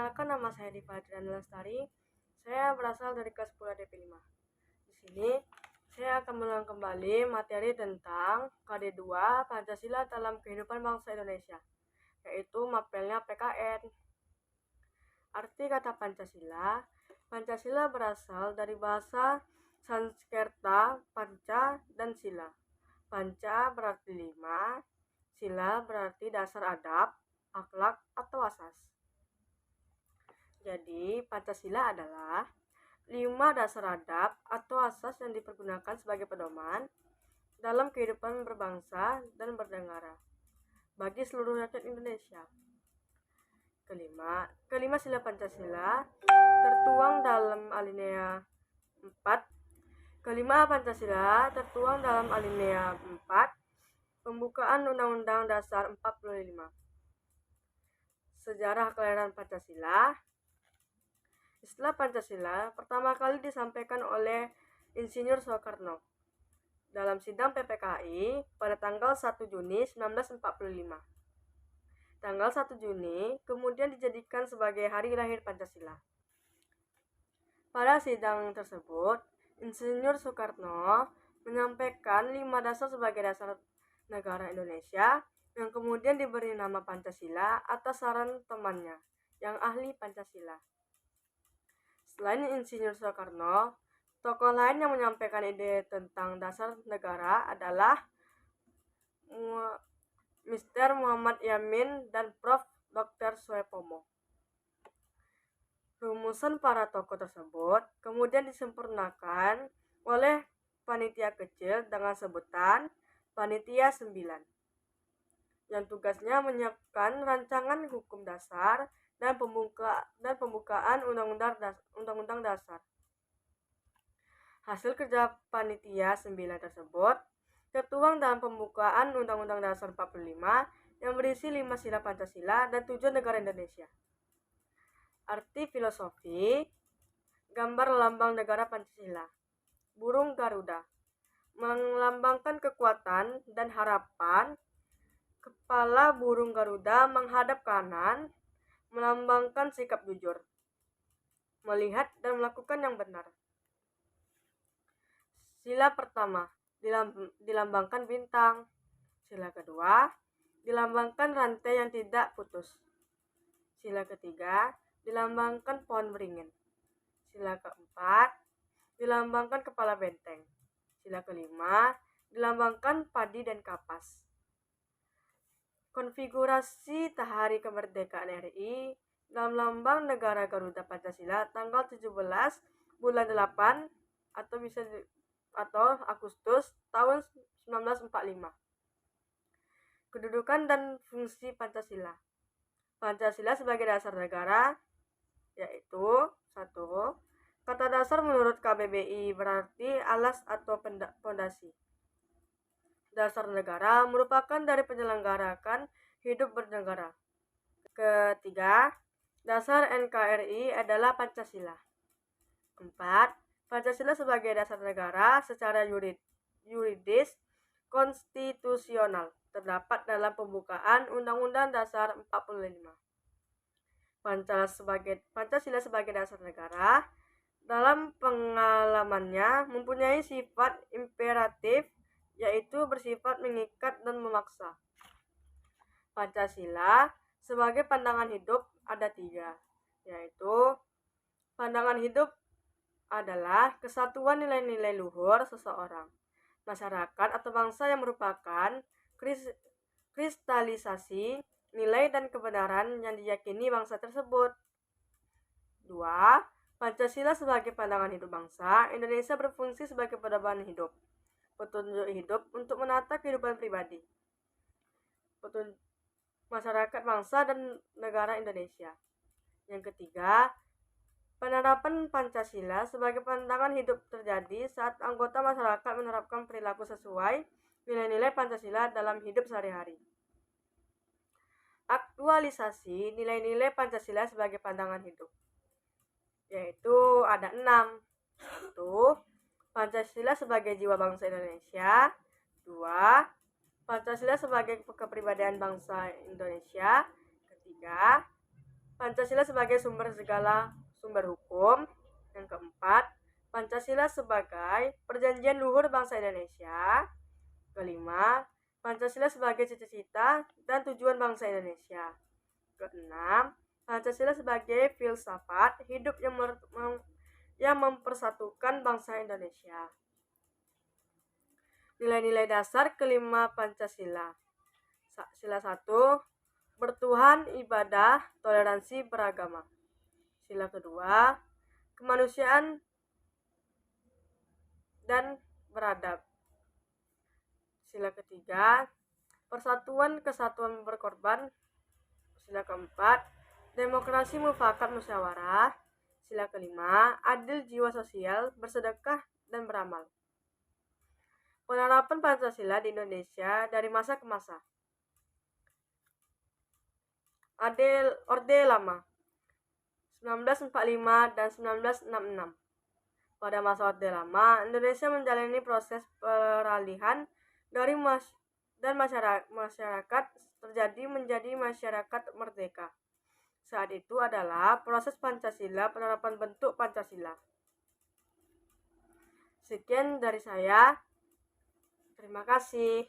Perkenalkan, nama saya Diva Triana Lestari. Saya berasal dari kelas 10 DP 5. Di sini saya akan mengulang kembali materi tentang KD2 Pancasila dalam kehidupan bangsa Indonesia, yaitu mapelnya PKN. Arti kata Pancasila. Pancasila berasal dari bahasa Sanskerta panca dan sila. Panca berarti 5, sila berarti dasar adab, akhlak atau asas. Jadi, Pancasila adalah 5 dasar adab atau asas yang dipergunakan sebagai pedoman dalam kehidupan berbangsa dan bernegara bagi seluruh rakyat Indonesia. Kelima sila Pancasila tertuang dalam alinea 4. Kelima Pancasila tertuang dalam alinea 4 pembukaan Undang-Undang Dasar 45. Sejarah kelahiran Pancasila. Istilah Pancasila pertama kali disampaikan oleh Insinyur Soekarno dalam sidang PPKI pada tanggal 1 Juni 1945. Tanggal 1 Juni kemudian dijadikan sebagai hari lahir Pancasila. Pada sidang tersebut, Insinyur Soekarno menyampaikan 5 dasar sebagai dasar negara Indonesia yang kemudian diberi nama Pancasila atas saran temannya yang ahli Pancasila. Selain Insinyur Soekarno, tokoh lain yang menyampaikan ide tentang dasar negara adalah Mr. Muhammad Yamin dan Prof. Dr. Suepomo. Rumusan para tokoh tersebut kemudian disempurnakan oleh panitia kecil dengan sebutan Panitia 9, yang tugasnya menyiapkan rancangan hukum dasar dan pembukaan Undang-Undang Dasar. Hasil kerja Panitia 9 tersebut tertuang dalam pembukaan Undang-Undang Dasar 45 yang berisi 5 sila Pancasila dan tujuan negara Indonesia. Arti filosofi. Gambar lambang negara Pancasila. Burung Garuda melambangkan kekuatan dan harapan. Kepala burung Garuda menghadap kanan, melambangkan sikap jujur, melihat dan melakukan yang benar. Sila pertama dilambangkan bintang. Sila kedua dilambangkan rantai yang tidak putus. Sila ketiga dilambangkan pohon beringin. Sila keempat dilambangkan kepala benteng. Sila kelima dilambangkan padi dan kapas. Konfigurasi Hari Kemerdekaan RI dalam lambang negara Garuda Pancasila tanggal 17 bulan 8 atau Agustus tahun 1945. Kedudukan dan fungsi Pancasila. Pancasila sebagai dasar negara yaitu 1. Kata dasar menurut KBBI berarti alas atau pondasi. Dasar negara merupakan dari penyelenggarakan hidup bernegara. Ketiga, dasar NKRI adalah Pancasila. 4. Pancasila sebagai dasar negara secara yuridis konstitusional terdapat dalam pembukaan Undang-Undang Dasar 45. Pancasila sebagai dasar negara dalam pengalamannya mempunyai sifat imperatif, yaitu bersifat mengikat dan memaksa. Pancasila sebagai pandangan hidup ada 3, yaitu pandangan hidup adalah kesatuan nilai-nilai luhur seseorang, masyarakat atau bangsa yang merupakan kristalisasi nilai dan kebenaran yang diyakini bangsa tersebut. 2. Pancasila sebagai pandangan hidup bangsa Indonesia berfungsi sebagai pedoman hidup, petunjuk hidup untuk menata kehidupan pribadi, masyarakat, bangsa, dan negara Indonesia. Yang ketiga, penerapan Pancasila sebagai pandangan hidup terjadi saat anggota masyarakat menerapkan perilaku sesuai nilai-nilai Pancasila dalam hidup sehari-hari. Aktualisasi nilai-nilai Pancasila sebagai pandangan hidup, yaitu ada 6. 1. Pancasila sebagai jiwa bangsa Indonesia. 2. Pancasila sebagai kepribadian bangsa Indonesia. Ketiga, Pancasila sebagai sumber segala sumber hukum. Yang keempat, Pancasila sebagai perjanjian luhur bangsa Indonesia. Kelima, Pancasila sebagai cita-cita dan tujuan bangsa Indonesia. Keenam, Pancasila sebagai filsafat hidup yang mempersatukan bangsa Indonesia. Nilai-nilai dasar kelima Pancasila. Sila 1, bertuhan, ibadah, toleransi, beragama. Sila kedua, kemanusiaan dan beradab. Sila ketiga, persatuan, kesatuan, berkorban. Sila keempat, demokrasi, mufakat, musyawarah. Sila kelima, adil, jiwa sosial, bersedekah, dan beramal. Penerapan Pancasila di Indonesia dari masa ke masa. Orde Lama 1945 dan 1966. Pada masa Orde Lama, Indonesia menjalani proses peralihan dari masyarakat terjadi menjadi masyarakat merdeka. Saat itu adalah proses Pancasila, penerapan bentuk Pancasila. Sekian dari saya. Terima kasih.